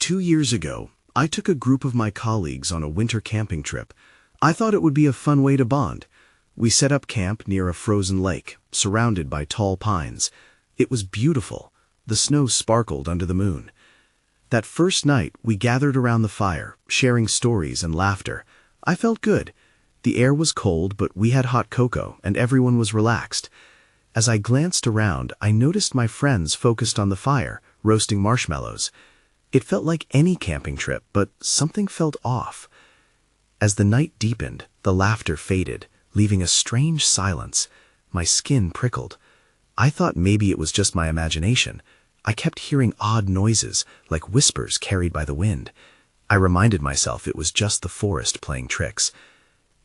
2 years ago, I took a group of my colleagues on a winter camping trip. I thought it would be a fun way to bond. We set up camp near a frozen lake, surrounded by tall pines. It was beautiful. The snow sparkled under the moon. That first night, we gathered around the fire, sharing stories and laughter. I felt good. The air was cold, but we had hot cocoa, and everyone was relaxed. As I glanced around, I noticed my friends focused on the fire, roasting marshmallows. It felt like any camping trip, but something felt off. As the night deepened, the laughter faded, leaving a strange silence. My skin prickled. I thought maybe it was just my imagination. I kept hearing odd noises, like whispers carried by the wind. I reminded myself it was just the forest playing tricks.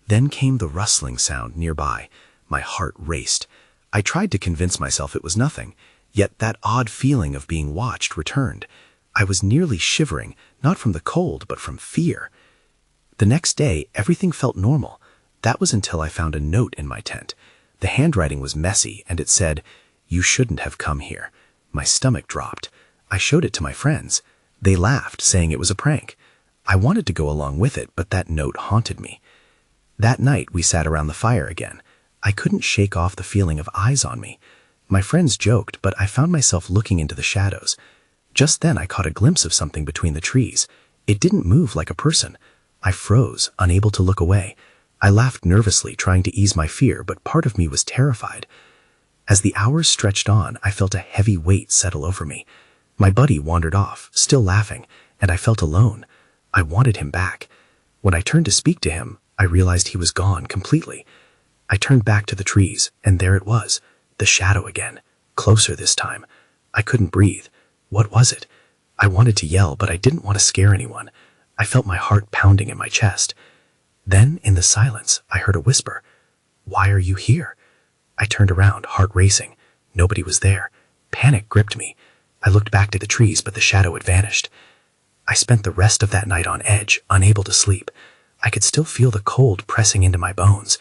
Then came the rustling sound nearby. My heart raced. I tried to convince myself it was nothing, yet that odd feeling of being watched returned. I was nearly shivering, not from the cold, but from fear. The next day, everything felt normal. That was until I found a note in my tent. The handwriting was messy, and it said, "You shouldn't have come here." My stomach dropped. I showed it to my friends. They laughed, saying it was a prank. I wanted to go along with it, but that note haunted me. That night, we sat around the fire again. I couldn't shake off the feeling of eyes on me. My friends joked, but I found myself looking into the shadows. Just then, I caught a glimpse of something between the trees. It didn't move like a person. I froze, unable to look away. I laughed nervously, trying to ease my fear, but part of me was terrified. As the hours stretched on, I felt a heavy weight settle over me. My buddy wandered off, still laughing, and I felt alone. I wanted him back. When I turned to speak to him, I realized he was gone completely. I turned back to the trees, and there it was, the shadow again, closer this time. I couldn't breathe. What was it? I wanted to yell, but I didn't want to scare anyone. I felt my heart pounding in my chest. Then, in the silence, I heard a whisper. "Why are you here?" I turned around, heart racing. Nobody was there. Panic gripped me. I looked back to the trees, but the shadow had vanished. I spent the rest of that night on edge, unable to sleep. I could still feel the cold pressing into my bones.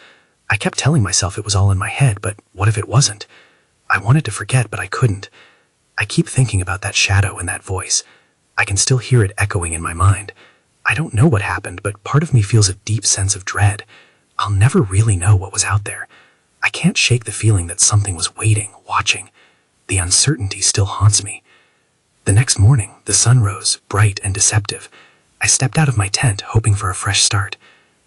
I kept telling myself it was all in my head, but what if it wasn't? I wanted to forget, but I couldn't. I keep thinking about that shadow and that voice. I can still hear it echoing in my mind. I don't know what happened, but part of me feels a deep sense of dread. I'll never really know what was out there. I can't shake the feeling that something was waiting, watching. The uncertainty still haunts me. The next morning, the sun rose, bright and deceptive. I stepped out of my tent, hoping for a fresh start.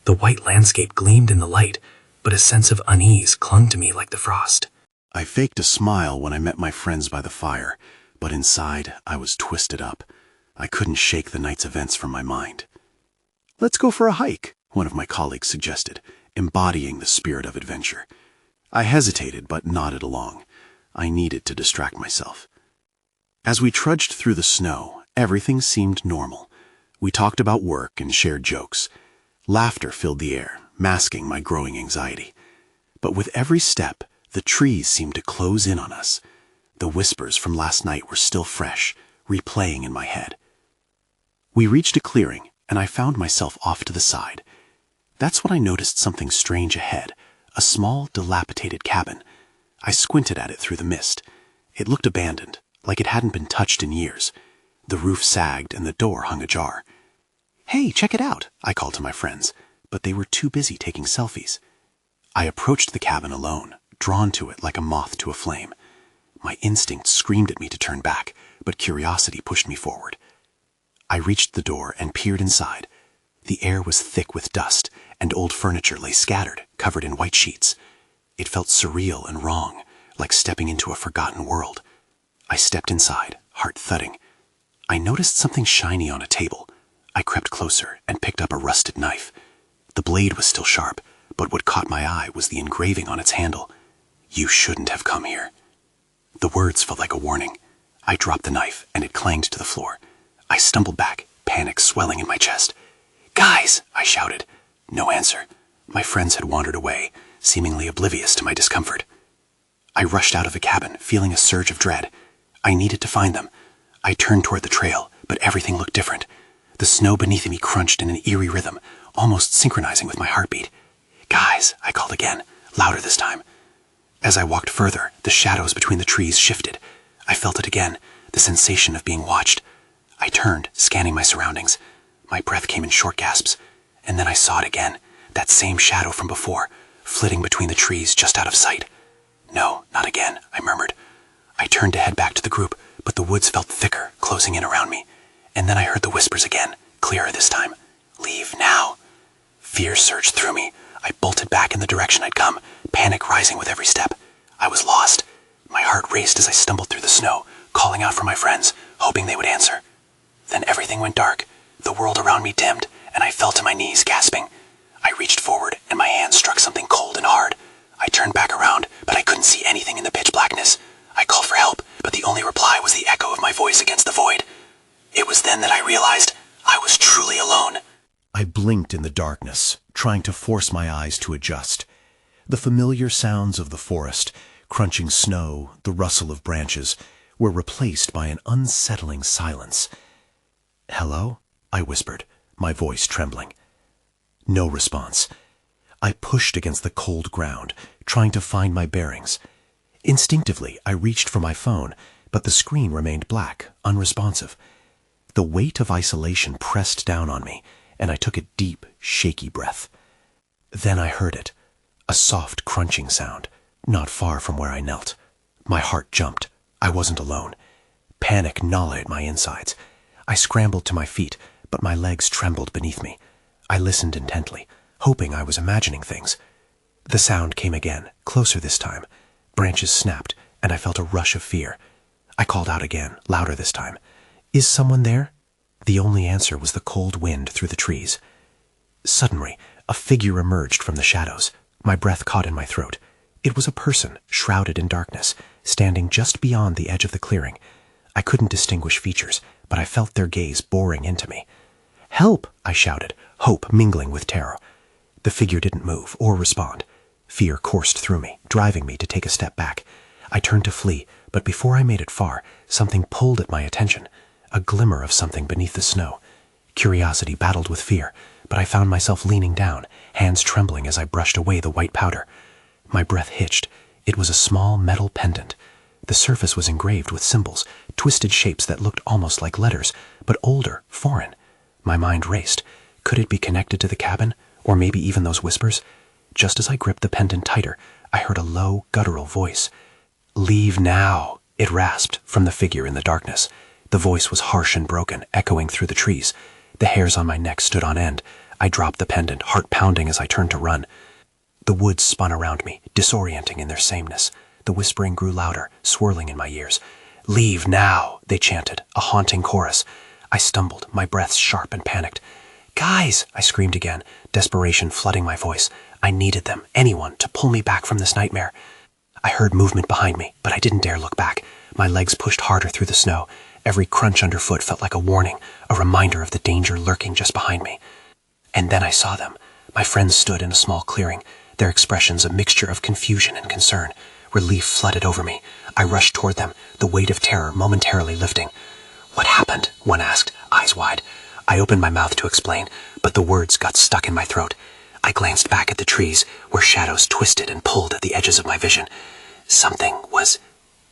The white landscape gleamed in the light, but a sense of unease clung to me like the frost. I faked a smile when I met my friends by the fire, but inside I was twisted up. I couldn't shake the night's events from my mind. "Let's go for a hike," one of my colleagues suggested, embodying the spirit of adventure. I hesitated but nodded along. I needed to distract myself. As we trudged through the snow, everything seemed normal. We talked about work and shared jokes. Laughter filled the air, masking my growing anxiety. But with every step, the trees seemed to close in on us. The whispers from last night were still fresh, replaying in my head. We reached a clearing, and I found myself off to the side. That's when I noticed something strange ahead, a small, dilapidated cabin. I squinted at it through the mist. It looked abandoned, like it hadn't been touched in years. The roof sagged and the door hung ajar. "Hey, check it out," I called to my friends, but they were too busy taking selfies. I approached the cabin alone, drawn to it like a moth to a flame. My instinct screamed at me to turn back, but curiosity pushed me forward. I reached the door and peered inside. The air was thick with dust, and old furniture lay scattered, covered in white sheets. It felt surreal and wrong, like stepping into a forgotten world. I stepped inside, heart thudding. I noticed something shiny on a table. I crept closer and picked up a rusted knife. The blade was still sharp, but what caught my eye was the engraving on its handle. "You shouldn't have come here." The words felt like a warning. I dropped the knife, and it clanged to the floor. I stumbled back, panic swelling in my chest. "Guys!" I shouted. No answer. My friends had wandered away, seemingly oblivious to my discomfort. I rushed out of the cabin, feeling a surge of dread. I needed to find them. I turned toward the trail, but everything looked different. The snow beneath me crunched in an eerie rhythm, almost synchronizing with my heartbeat. "Guys!" I called again, louder this time. As I walked further, the shadows between the trees shifted. I felt it again, the sensation of being watched. I turned, scanning my surroundings. My breath came in short gasps, and then I saw it again, that same shadow from before, flitting between the trees just out of sight. No, not again, I murmured. I turned to head back to the group, but the woods felt thicker, closing in around me. And then I heard the whispers again, clearer this time. Leave now. Fear surged through me. I bolted back in the direction I'd come, panic rising with every step. I was lost. My heart raced as I stumbled through the snow, calling out for my friends, hoping they would answer. Then everything went dark. The world around me dimmed, and I fell to my knees, gasping. I reached forward, and my hand struck something cold and hard. I turned back around, but I couldn't see anything in the pitch blackness. I called for help, but the only reply was the echo of my voice against the void. It was then that I realized I was truly alone. I blinked in the darkness, trying to force my eyes to adjust. The familiar sounds of the forest, crunching snow, the rustle of branches, were replaced by an unsettling silence. "Hello?" I whispered, my voice trembling. No response. I pushed against the cold ground, trying to find my bearings. Instinctively, I reached for my phone, but the screen remained black, unresponsive. The weight of isolation pressed down on me, and I took a deep, shaky breath. Then I heard it, a soft crunching sound, not far from where I knelt. My heart jumped. I wasn't alone. Panic gnawed at my insides. I scrambled to my feet, but my legs trembled beneath me. I listened intently, hoping I was imagining things. The sound came again, closer this time. Branches snapped, and I felt a rush of fear. I called out again, louder this time. "Is someone there?" The only answer was the cold wind through the trees. Suddenly, a figure emerged from the shadows. My breath caught in my throat. It was a person, shrouded in darkness, standing just beyond the edge of the clearing. I couldn't distinguish features, but I felt their gaze boring into me. "Help!" I shouted, hope mingling with terror. The figure didn't move or respond. Fear coursed through me, driving me to take a step back. I turned to flee, but before I made it far, something pulled at my attention. A glimmer of something beneath the snow. Curiosity battled with fear, but I found myself leaning down, hands trembling as I brushed away the white powder. My breath hitched. It was a small metal pendant. The surface was engraved with symbols, twisted shapes that looked almost like letters, but older, foreign. My mind raced. Could it be connected to the cabin, or maybe even those whispers? Just as I gripped the pendant tighter, I heard a low, guttural voice. "Leave now," it rasped from the figure in the darkness. The voice was harsh and broken, echoing through the trees. The hairs on my neck stood on end. I dropped the pendant, heart pounding as I turned to run. The woods spun around me, disorienting in their sameness. The whispering grew louder, swirling in my ears. "Leave now," they chanted, a haunting chorus. I stumbled, my breaths sharp and panicked. "Guys!" I screamed again, desperation flooding my voice. I needed them, anyone, to pull me back from this nightmare. I heard movement behind me, but I didn't dare look back. My legs pushed harder through the snow. Every crunch underfoot felt like a warning, a reminder of the danger lurking just behind me. And then I saw them. My friends stood in a small clearing, their expressions a mixture of confusion and concern. Relief flooded over me. I rushed toward them, the weight of terror momentarily lifting. "What happened?" one asked, eyes wide. I opened my mouth to explain, but the words got stuck in my throat. I glanced back at the trees, where shadows twisted and pulled at the edges of my vision. Something was...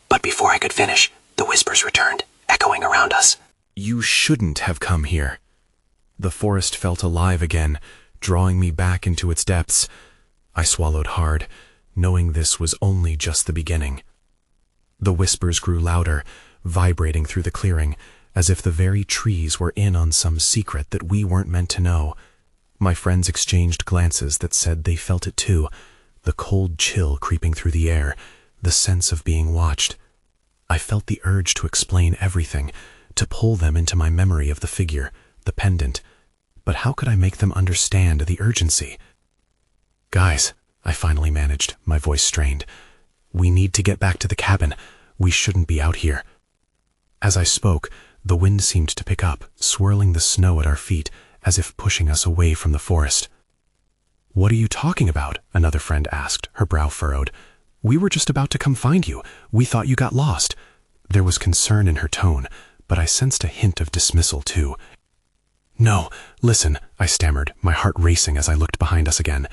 But before I could finish, the whispers returned, echoing around us. "You shouldn't have come here." The forest felt alive again, drawing me back into its depths. I swallowed hard, knowing this was only just the beginning. The whispers grew louder, vibrating through the clearing, as if the very trees were in on some secret that we weren't meant to know. My friends exchanged glances that said they felt it too, the cold chill creeping through the air, the sense of being watched. I felt the urge to explain everything, to pull them into my memory of the figure, the pendant. But how could I make them understand the urgency? "Guys," I finally managed, my voice strained. "We need to get back to the cabin. We shouldn't be out here." As I spoke, the wind seemed to pick up, swirling the snow at our feet, as if pushing us away from the forest. "What are you talking about?" another friend asked, her brow furrowed. "We were just about to come find you. We thought you got lost." There was concern in her tone, but I sensed a hint of dismissal too. "No, listen," I stammered, my heart racing as I looked behind us again.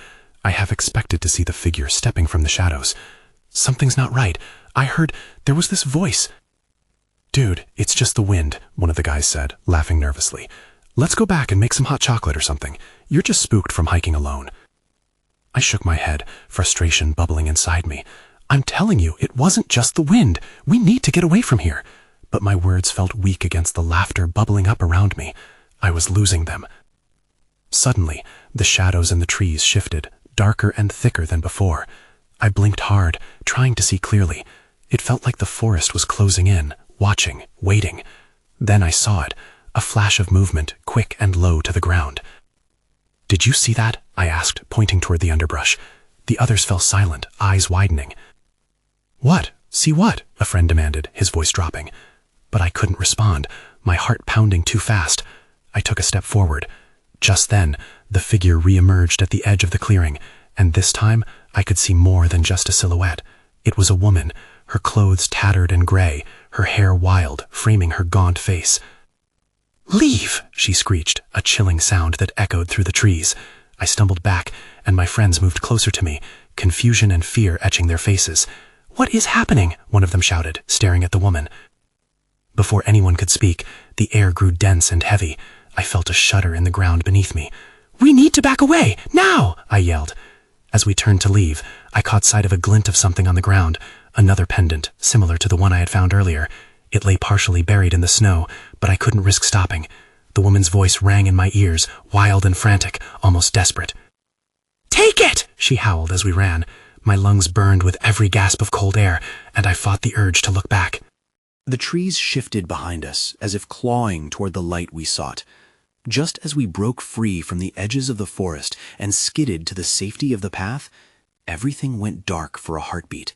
I half expected to see the figure stepping from the shadows. "Something's not right. I heard there was this voice." Dude, it's just the wind, one of the guys said, laughing nervously. Let's go back and make some hot chocolate or something. You're just spooked from hiking alone. I shook my head, frustration bubbling inside me. I'm telling you, it wasn't just the wind. We need to get away from here. But my words felt weak against the laughter bubbling up around me. I was losing them. Suddenly, the shadows in the trees shifted, darker and thicker than before. I blinked hard, trying to see clearly. It felt like the forest was closing in, watching, waiting. Then I saw it, a flash of movement, quick and low to the ground. Did you see that? I asked, pointing toward the underbrush. The others fell silent, eyes widening. What? See what? A friend demanded, his voice dropping. But I couldn't respond, my heart pounding too fast. I took a step forward. Just then, the figure re-emerged at the edge of the clearing, and this time I could see more than just a silhouette. It was a woman, her clothes tattered and gray, her hair wild, framing her gaunt face. "Leave!" she screeched, a chilling sound that echoed through the trees. I stumbled back, and my friends moved closer to me, confusion and fear etching their faces. "What is happening?" one of them shouted, staring at the woman. Before anyone could speak, the air grew dense and heavy. I felt a shudder in the ground beneath me. "We need to back away! Now!" I yelled. As we turned to leave, I caught sight of a glint of something on the ground, another pendant, similar to the one I had found earlier. It lay partially buried in the snow, but I couldn't risk stopping. The woman's voice rang in my ears, wild and frantic, almost desperate. "Take it!" she howled as we ran. My lungs burned with every gasp of cold air, and I fought the urge to look back. The trees shifted behind us, as if clawing toward the light we sought. Just as we broke free from the edges of the forest and skidded to the safety of the path, everything went dark for a heartbeat.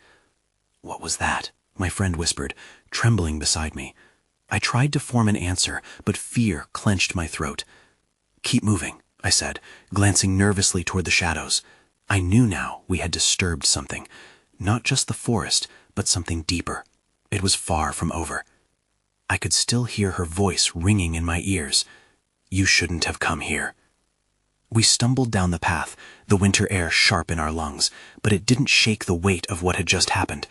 "What was that?" my friend whispered, trembling beside me. I tried to form an answer, but fear clenched my throat. "Keep moving," I said, glancing nervously toward the shadows. I knew now we had disturbed something. Not just the forest, but something deeper. It was far from over. I could still hear her voice ringing in my ears. "You shouldn't have come here." We stumbled down the path, the winter air sharp in our lungs, but it didn't shake the weight of what had just happened.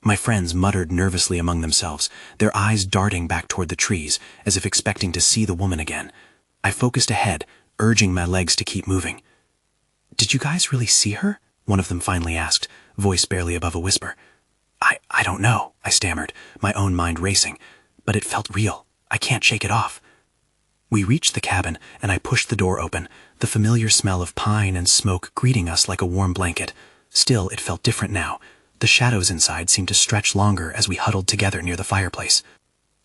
My friends muttered nervously among themselves, their eyes darting back toward the trees, as if expecting to see the woman again. I focused ahead, urging my legs to keep moving. "Did you guys really see her?" one of them finally asked, voice barely above a whisper. I don't know," I stammered, my own mind racing, but it felt real. I can't shake it off. We reached the cabin, and I pushed the door open, the familiar smell of pine and smoke greeting us like a warm blanket. Still, it felt different now. The shadows inside seemed to stretch longer as we huddled together near the fireplace.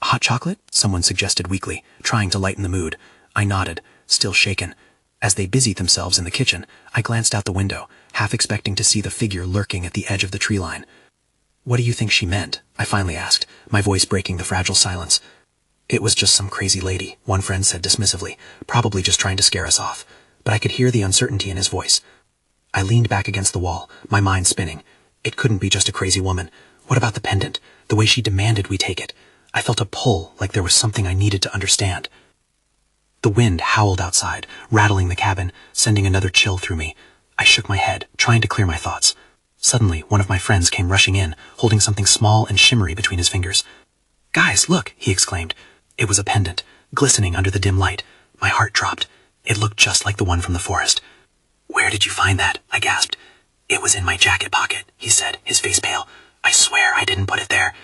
"Hot chocolate?" someone suggested weakly, trying to lighten the mood. I nodded, still shaken. As they busied themselves in the kitchen, I glanced out the window, half expecting to see the figure lurking at the edge of the tree line. "What do you think she meant?" I finally asked, my voice breaking the fragile silence. "It was just some crazy lady," one friend said dismissively, probably just trying to scare us off. But I could hear the uncertainty in his voice. I leaned back against the wall, my mind spinning. It couldn't be just a crazy woman. What about the pendant? The way she demanded we take it? I felt a pull, like there was something I needed to understand. The wind howled outside, rattling the cabin, sending another chill through me. I shook my head, trying to clear my thoughts. Suddenly, one of my friends came rushing in, holding something small and shimmery between his fingers. "Guys, look!" he exclaimed. It was a pendant, glistening under the dim light. My heart dropped. It looked just like the one from the forest. "Where did you find that?" I gasped. "It was in my jacket pocket," he said, his face pale. "I swear I didn't put it there."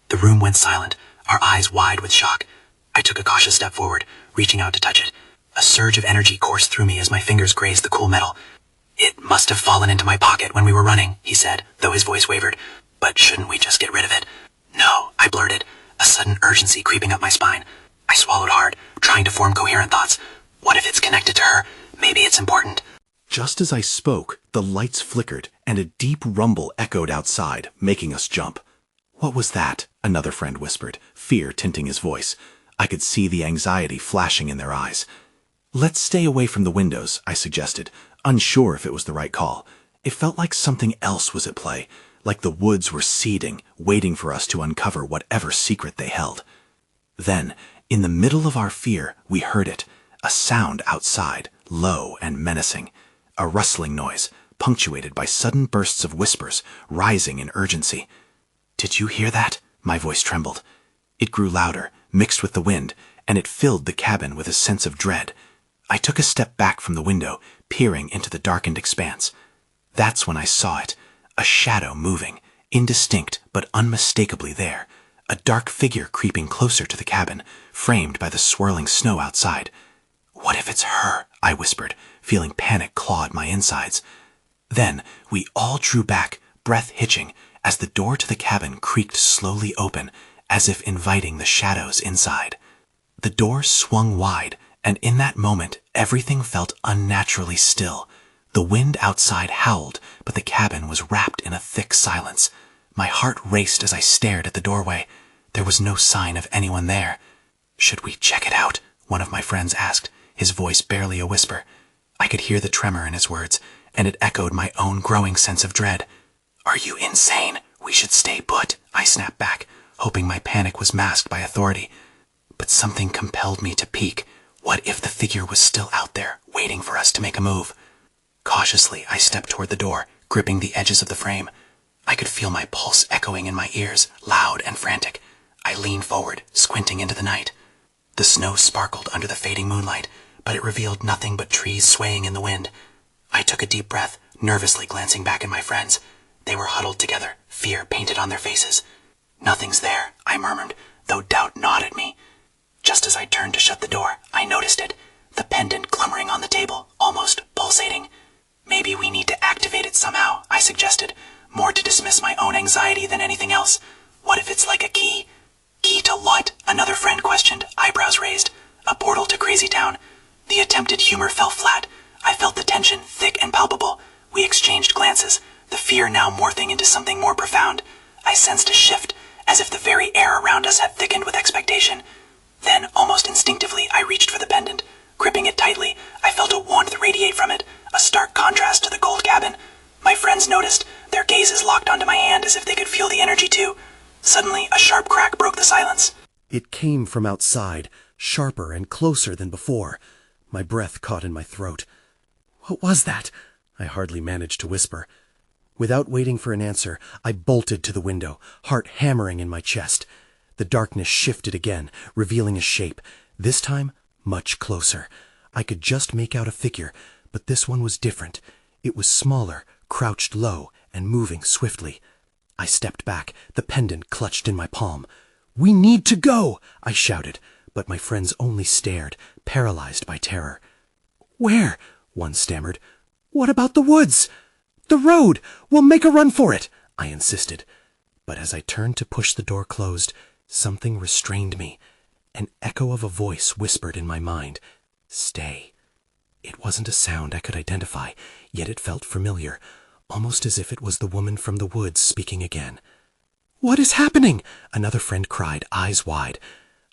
The room went silent, our eyes wide with shock. I took a cautious step forward, reaching out to touch it. A surge of energy coursed through me as my fingers grazed the cool metal. "It must have fallen into my pocket when we were running," he said, though his voice wavered. "But shouldn't we just get rid of it?" "No," I blurted, a sudden urgency creeping up my spine. I swallowed hard, trying to form coherent thoughts. What if it's connected to her? Maybe it's important. Just as I spoke, the lights flickered, and a deep rumble echoed outside, making us jump. "What was that?" another friend whispered, fear tinting his voice. I could see the anxiety flashing in their eyes. "Let's stay away from the windows," I suggested, unsure if it was the right call. It felt like something else was at play, like the woods were seething, waiting for us to uncover whatever secret they held. Then, in the middle of our fear, we heard it, a sound outside, low and menacing. A rustling noise, punctuated by sudden bursts of whispers, rising in urgency. "Did you hear that?" My voice trembled. It grew louder, mixed with the wind, and it filled the cabin with a sense of dread. I took a step back from the window, peering into the darkened expanse. That's when I saw it, a shadow moving, indistinct but unmistakably there, a dark figure creeping closer to the cabin, framed by the swirling snow outside. "What if it's her?" I whispered, feeling panic claw at my insides. Then we all drew back, breath hitching, as the door to the cabin creaked slowly open, as if inviting the shadows inside. The door swung wide, and in that moment everything felt unnaturally still. The wind outside howled, but the cabin was wrapped in a thick silence. My heart raced as I stared at the doorway. There was no sign of anyone there. "Should we check it out?" one of my friends asked, his voice barely a whisper. I could hear the tremor in his words, and it echoed my own growing sense of dread. "Are you insane? We should stay put," I snapped back, hoping my panic was masked by authority. But something compelled me to peek. What if the figure was still out there, waiting for us to make a move? Cautiously, I stepped toward the door, gripping the edges of the frame. I could feel my pulse echoing in my ears, loud and frantic. I leaned forward, squinting into the night. The snow sparkled under the fading moonlight, but it revealed nothing but trees swaying in the wind. I took a deep breath, nervously glancing back at my friends. They were huddled together, fear painted on their faces. "Nothing's there," I murmured, though doubt gnawed at me. Just as I turned to shut the door, I noticed it, the pendant glimmering on the table, almost pulsating. "Maybe we need to activate it somehow," I suggested, more to dismiss my own anxiety than anything else. "What if it's like a key?" "Key to what?" another friend questioned, eyebrows raised. "A portal to Crazy Town." The attempted humor fell flat. I felt the tension thick and palpable. We exchanged glances, the fear now morphing into something more profound. I sensed a shift, as if the very air around us had thickened with expectation. Then, almost instinctively, I reached for the pendant. Gripping it tightly, I felt a warmth radiate from it, a stark contrast to the cold cabin. My friends noticed, their gazes locked onto my hand as if they could feel the energy too. Suddenly, a sharp crack broke the silence. It came from outside, sharper and closer than before. My breath caught in my throat. "What was that?" I hardly managed to whisper. Without waiting for an answer, I bolted to the window, heart hammering in my chest. The darkness shifted again, revealing a shape, this time much closer. I could just make out a figure, but this one was different. It was smaller, crouched low, and moving swiftly. I stepped back, the pendant clutched in my palm. "We need to go!" I shouted, but my friends only stared, paralyzed by terror. "Where?" one stammered. "What about the woods?" "The road! We'll make a run for it!" I insisted. But as I turned to push the door closed, something restrained me. An echo of a voice whispered in my mind, "Stay." It wasn't a sound I could identify, yet it felt familiar, almost as if it was the woman from the woods speaking again. "What is happening?" another friend cried, eyes wide.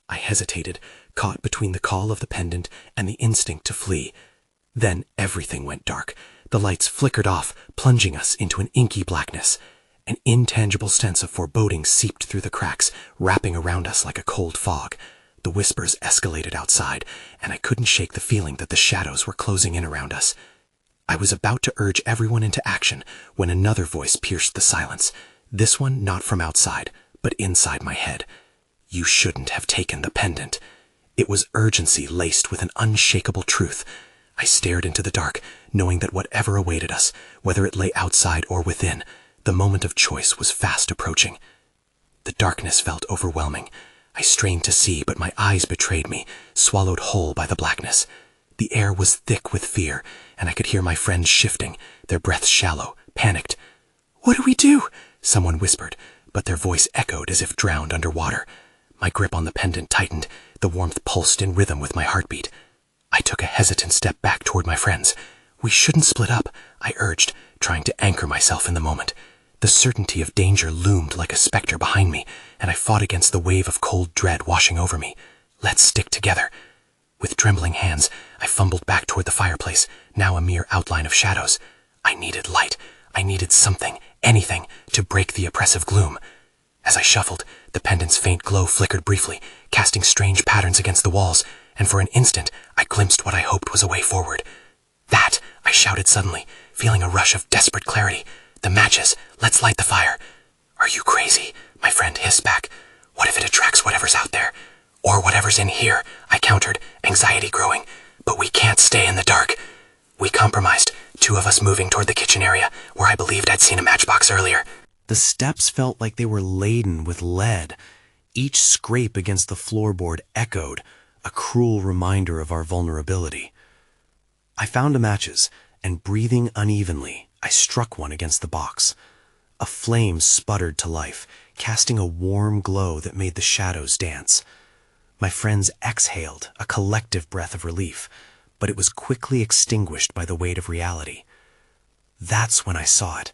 I hesitated, caught between the call of the pendant and the instinct to flee. Then everything went dark. The lights flickered off, plunging us into an inky blackness. An intangible sense of foreboding seeped through the cracks, wrapping around us like a cold fog. The whispers escalated outside, and I couldn't shake the feeling that the shadows were closing in around us. I was about to urge everyone into action when another voice pierced the silence, this one not from outside, but inside my head. "You shouldn't have taken the pendant." It was urgency laced with an unshakable truth. I stared into the dark, knowing that whatever awaited us, whether it lay outside or within, the moment of choice was fast approaching. The darkness felt overwhelming. I strained to see, but my eyes betrayed me, swallowed whole by the blackness. The air was thick with fear, and I could hear my friends shifting, their breaths shallow, panicked. "What do we do?" someone whispered, but their voice echoed as if drowned under water. My grip on the pendant tightened, the warmth pulsed in rhythm with my heartbeat. I took a hesitant step back toward my friends. "We shouldn't split up," I urged, trying to anchor myself in the moment. The certainty of danger loomed like a specter behind me, and I fought against the wave of cold dread washing over me. "Let's stick together." With trembling hands, I fumbled back toward the fireplace, now a mere outline of shadows. I needed light. I needed something, anything, to break the oppressive gloom. As I shuffled, the pendant's faint glow flickered briefly, casting strange patterns against the walls, and for an instant I glimpsed what I hoped was a way forward. "That!" I shouted suddenly, feeling a rush of desperate clarity. "The matches! Let's light the fire!" "Are you crazy?" my friend hissed back. What if it attracts whatever's out there? Or whatever's in here, I countered, anxiety growing. But we can't stay in the dark. We compromised, 2 of us moving toward the kitchen area, where I believed I'd seen a matchbox earlier. The steps felt like they were laden with lead. Each scrape against the floorboard echoed, a cruel reminder of our vulnerability. I found the matches, and breathing unevenly, I struck one against the box. A flame sputtered to life, casting a warm glow that made the shadows dance. My friends exhaled, a collective breath of relief, but it was quickly extinguished by the weight of reality. That's when I saw it.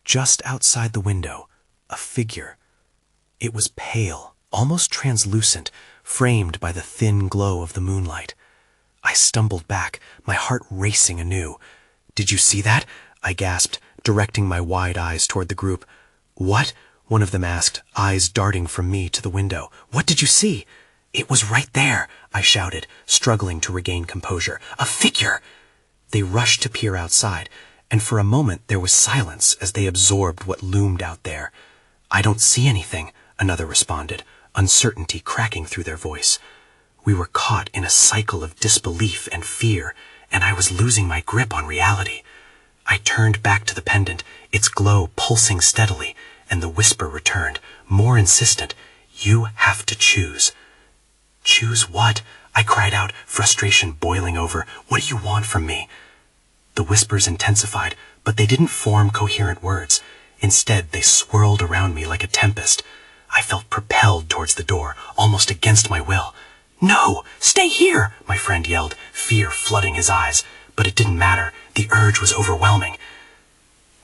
Just outside the window, a figure. It was pale, almost translucent, framed by the thin glow of the moonlight. I stumbled back, my heart racing anew. "Did you see that?" I gasped, directing my wide eyes toward the group. "What?" one of them asked, eyes darting from me to the window. "What did you see?" "It was right there," I shouted, struggling to regain composure. "A figure!" They rushed to peer outside, and for a moment there was silence as they absorbed what loomed out there. "I don't see anything," another responded, uncertainty cracking through their voice. We were caught in a cycle of disbelief and fear, and I was losing my grip on reality. I turned back to the pendant, its glow pulsing steadily, and the whisper returned, more insistent. "You have to choose." "Choose what?" I cried out, frustration boiling over. "What do you want from me?" The whispers intensified, but they didn't form coherent words. Instead, they swirled around me like a tempest. I felt propelled towards the door, almost against my will. "No! Stay here!" my friend yelled, fear flooding his eyes. But it didn't matter. The urge was overwhelming.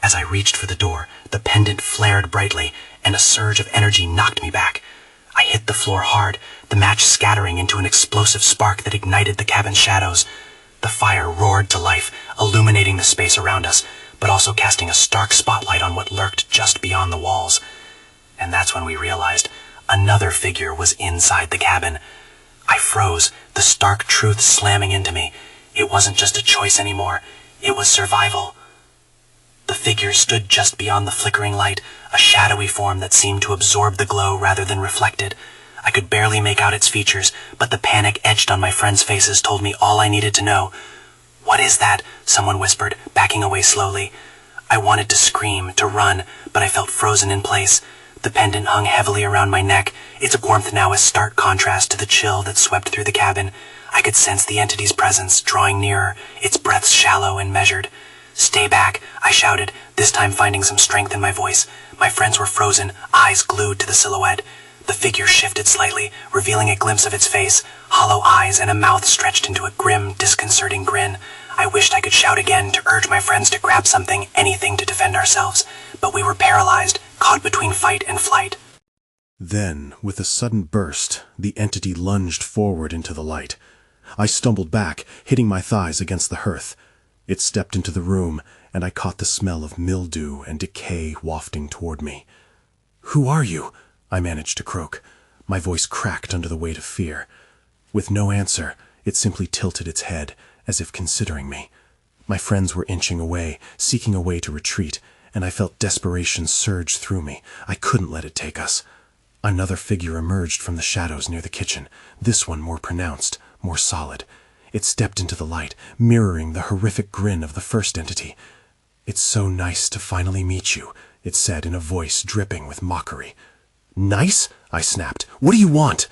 As I reached for the door, the pendant flared brightly, and a surge of energy knocked me back. I hit the floor hard, the match scattering into an explosive spark that ignited the cabin's shadows. The fire roared to life, illuminating the space around us, but also casting a stark spotlight on what lurked just beyond the walls. And that's when we realized another figure was inside the cabin. I froze, the stark truth slamming into me. It wasn't just a choice anymore. It was survival. The figure stood just beyond the flickering light, a shadowy form that seemed to absorb the glow rather than reflect it. I could barely make out its features, but the panic etched on my friends' faces told me all I needed to know. "What is that?" someone whispered, backing away slowly. I wanted to scream, to run, but I felt frozen in place. The pendant hung heavily around my neck, its warmth now a stark contrast to the chill that swept through the cabin. I could sense the entity's presence, drawing nearer, its breaths shallow and measured. "Stay back," I shouted, this time finding some strength in my voice. My friends were frozen, eyes glued to the silhouette. The figure shifted slightly, revealing a glimpse of its face, hollow eyes and a mouth stretched into a grim, disconcerting grin. I wished I could shout again to urge my friends to grab something, anything to defend ourselves, but we were paralyzed, caught between fight and flight. Then, with a sudden burst, the entity lunged forward into the light. I stumbled back, hitting my thighs against the hearth. It stepped into the room, and I caught the smell of mildew and decay wafting toward me. "Who are you?" I managed to croak. My voice cracked under the weight of fear. With no answer, it simply tilted its head, as if considering me. My friends were inching away, seeking a way to retreat, and I felt desperation surge through me. I couldn't let it take us. Another figure emerged from the shadows near the kitchen, this one more pronounced, more solid. It stepped into the light, mirroring the horrific grin of the first entity. "It's so nice to finally meet you," it said in a voice dripping with mockery. "Nice?" I snapped. "What do you want?"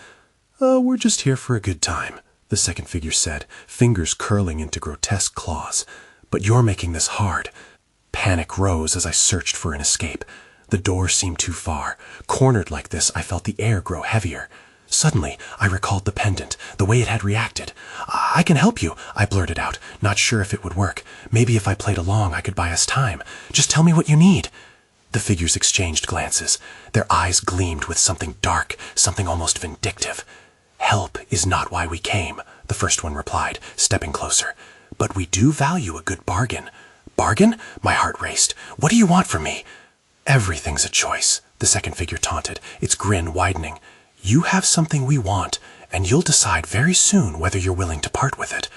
We're just here for a good time," the second figure said, fingers curling into grotesque claws. "But you're making this hard." Panic rose as I searched for an escape. The door seemed too far. Cornered like this, I felt the air grow heavier. Suddenly, I recalled the pendant, the way it had reacted. "I can help you," I blurted out, not sure if it would work. Maybe if I played along, I could buy us time. "Just tell me what you need." The figures exchanged glances. Their eyes gleamed with something dark, something almost vindictive. "Help is not why we came," the first one replied, stepping closer. "But we do value a good bargain." "Bargain?" My heart raced. "What do you want from me?" "Everything's a choice," the second figure taunted, its grin widening. "You have something we want, and you'll decide very soon whether you're willing to part with it."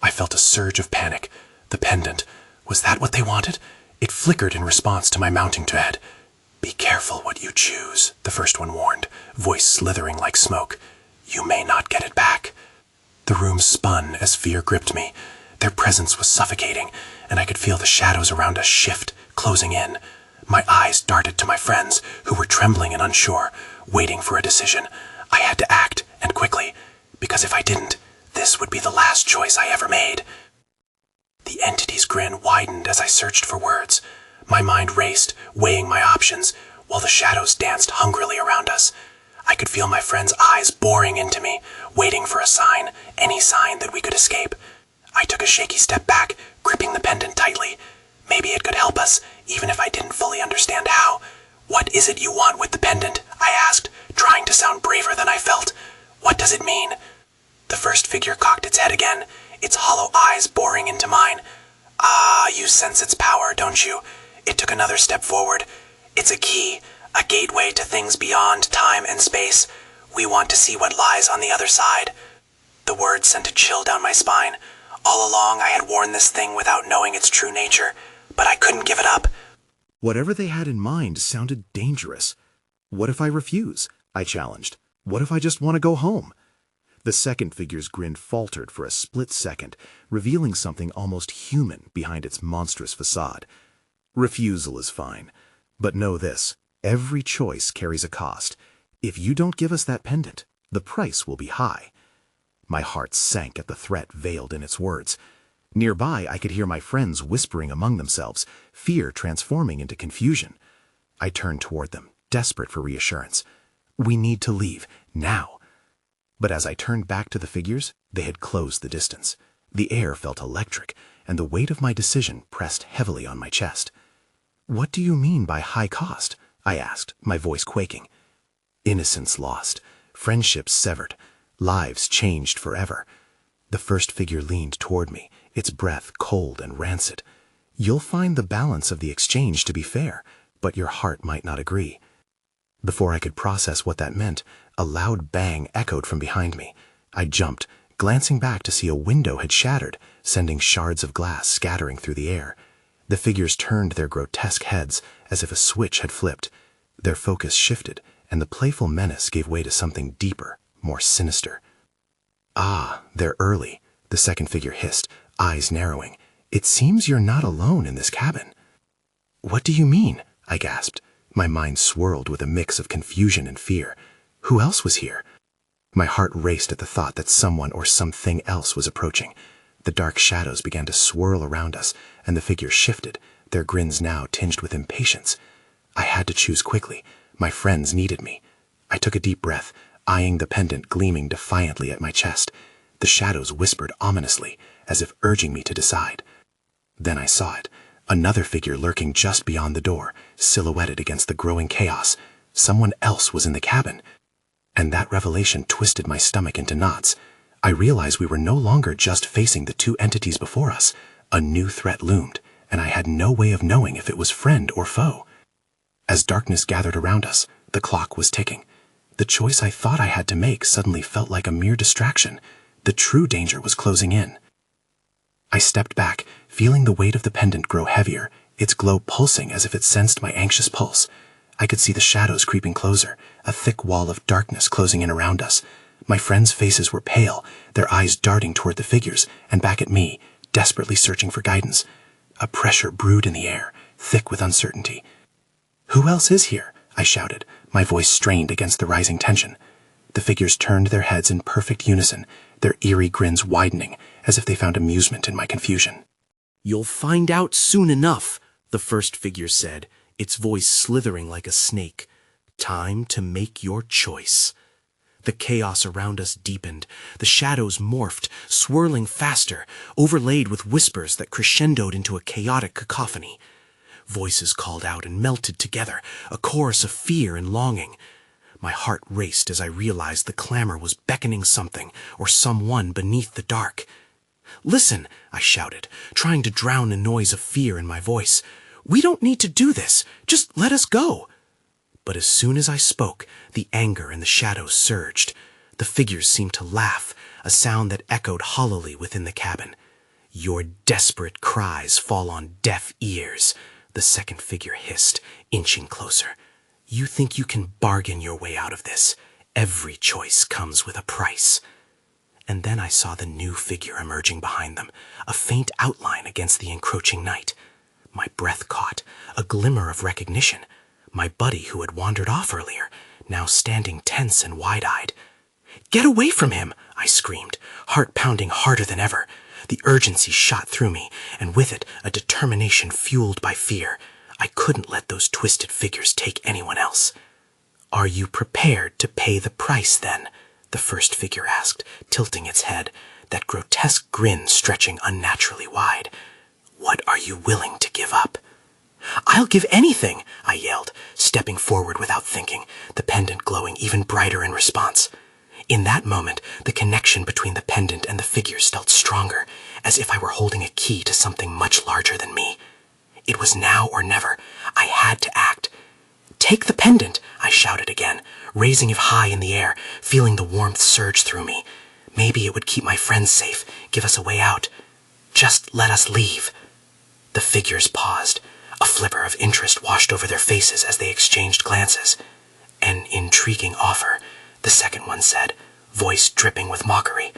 I felt a surge of panic. The pendant. Was that what they wanted? It flickered in response to my mounting dread. "Be careful what you choose," the first one warned, voice slithering like smoke. "You may not get it back." The room spun as fear gripped me. Their presence was suffocating, and I could feel the shadows around us shift, closing in. My eyes darted to my friends, who were trembling and unsure, waiting for a decision. I had to act, and quickly, because if I didn't, this would be the last choice I ever made. The entity's grin widened as I searched for words. My mind raced, weighing my options, while the shadows danced hungrily around us. I could feel my friends' eyes boring into me, waiting for a sign, any sign that we could escape. I took a shaky step back, gripping the pendant tightly. Maybe it could help us, even if I didn't fully understand how. "What is it you want with the pendant?" I asked, trying to sound braver than I felt. "What does it mean?" The first figure cocked its head again, its hollow eyes boring into mine. "Ah, you sense its power, don't you?" It took another step forward. "It's a key, a gateway to things beyond time and space. We want to see what lies on the other side." The words sent a chill down my spine. All along I had worn this thing without knowing its true nature, but I couldn't give it up. Whatever they had in mind sounded dangerous. "What if I refuse?" I challenged. "What if I just want to go home?" The second figure's grin faltered for a split second, revealing something almost human behind its monstrous facade. "Refusal is fine. But know this, every choice carries a cost. If you don't give us that pendant, the price will be high." My heart sank at the threat veiled in its words. Nearby, I could hear my friends whispering among themselves, fear transforming into confusion. I turned toward them, desperate for reassurance. "We need to leave, now." But as I turned back to the figures, they had closed the distance. The air felt electric, and the weight of my decision pressed heavily on my chest. "What do you mean by high cost?" I asked, my voice quaking. "Innocence lost, friendships severed, lives changed forever." The first figure leaned toward me, its breath cold and rancid. "You'll find the balance of the exchange to be fair, but your heart might not agree." Before I could process what that meant, a loud bang echoed from behind me. I jumped, glancing back to see a window had shattered, sending shards of glass scattering through the air. The figures turned their grotesque heads as if a switch had flipped. Their focus shifted, and the playful menace gave way to something deeper, more sinister. "Ah, they're early," the second figure hissed, eyes narrowing. "It seems you're not alone in this cabin." "What do you mean?" I gasped. My mind swirled with a mix of confusion and fear. Who else was here? My heart raced at the thought that someone or something else was approaching. The dark shadows began to swirl around us, and the figures shifted, their grins now tinged with impatience. I had to choose quickly. My friends needed me. I took a deep breath, eyeing the pendant gleaming defiantly at my chest. The shadows whispered ominously, as if urging me to decide. Then I saw it. Another figure lurking just beyond the door, silhouetted against the growing chaos. Someone else was in the cabin. And that revelation twisted my stomach into knots. I realized we were no longer just facing the two entities before us. A new threat loomed, and I had no way of knowing if it was friend or foe. As darkness gathered around us, the clock was ticking. The choice I thought I had to make suddenly felt like a mere distraction. The true danger was closing in. I stepped back, feeling the weight of the pendant grow heavier, its glow pulsing as if it sensed my anxious pulse. I could see the shadows creeping closer, a thick wall of darkness closing in around us. My friends' faces were pale, their eyes darting toward the figures and back at me, desperately searching for guidance. A pressure brewed in the air, thick with uncertainty. "Who else is here?" I shouted, my voice strained against the rising tension. The figures turned their heads in perfect unison, their eerie grins widening as if they found amusement in my confusion. "You'll find out soon enough," the first figure said, its voice slithering like a snake. "Time to make your choice." The chaos around us deepened. The shadows morphed, swirling faster, overlaid with whispers that crescendoed into a chaotic cacophony. Voices called out and melted together, a chorus of fear and longing. My heart raced as I realized the clamor was beckoning something or someone beneath the dark. "Listen," I shouted, trying to drown the noise of fear in my voice. "We don't need to do this. Just let us go." But as soon as I spoke, the anger in the shadows surged. The figures seemed to laugh, a sound that echoed hollowly within the cabin. "Your desperate cries fall on deaf ears," the second figure hissed, inching closer. You think you can bargain your way out of this. Every choice comes with a price. And then I saw the new figure emerging behind them, a faint outline against the encroaching night. My breath caught, a glimmer of recognition. My buddy who had wandered off earlier, now standing tense and wide-eyed. "Get away from him!" I screamed, heart pounding harder than ever. The urgency shot through me, and with it a determination fueled by fear. I couldn't let those twisted figures take anyone else. "Are you prepared to pay the price, then?" the first figure asked, tilting its head, that grotesque grin stretching unnaturally wide. "What are you willing to give up?" "I'll give anything!" I yelled, stepping forward without thinking, the pendant glowing even brighter in response. In that moment, the connection between the pendant and the figures felt stronger, as if I were holding a key to something much larger than me. It was now or never. I had to act. "Take the pendant!" I shouted again, raising it high in the air, feeling the warmth surge through me. Maybe it would keep my friends safe, give us a way out. Just let us leave. The figures paused. A flicker of interest washed over their faces as they exchanged glances. "An intriguing offer," the second one said, voice dripping with mockery.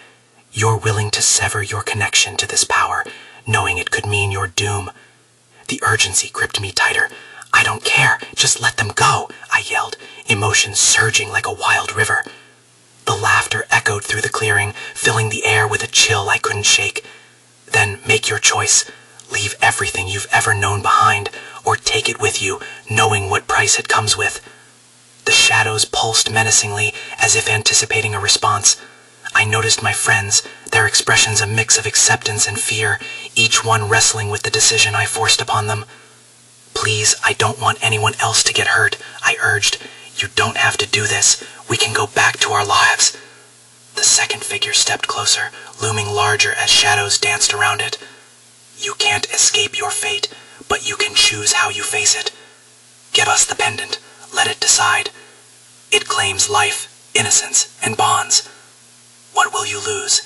"You're willing to sever your connection to this power, knowing it could mean your doom." The urgency gripped me tighter. "I don't care, just let them go," I yelled, emotions surging like a wild river. The laughter echoed through the clearing, filling the air with a chill I couldn't shake. "Then make your choice. Leave everything you've ever known behind, or take it with you, knowing what price it comes with." The shadows pulsed menacingly, as if anticipating a response. I noticed my friends, their expressions a mix of acceptance and fear, each one wrestling with the decision I forced upon them. "Please, I don't want anyone else to get hurt," I urged. "You don't have to do this. We can go back to our lives." The second figure stepped closer, looming larger as shadows danced around it. "You can't escape your fate, but you can choose how you face it. Give us the pendant. Let it decide. It claims life, innocence, and bonds. What will you lose?"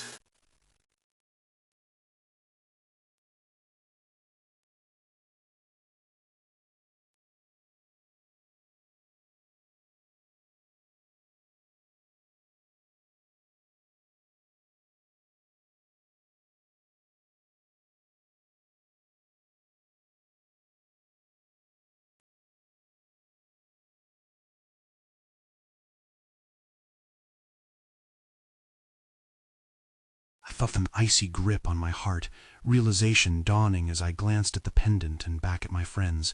I felt an icy grip on my heart, realization dawning as I glanced at the pendant and back at my friends.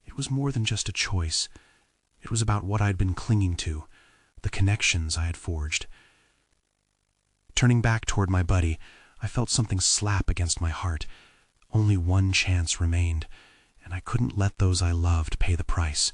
It was more than just a choice. It was about what I'd been clinging to, the connections I had forged. Turning back toward my buddy, I felt something slap against my heart. Only one chance remained, and I couldn't let those I loved pay the price.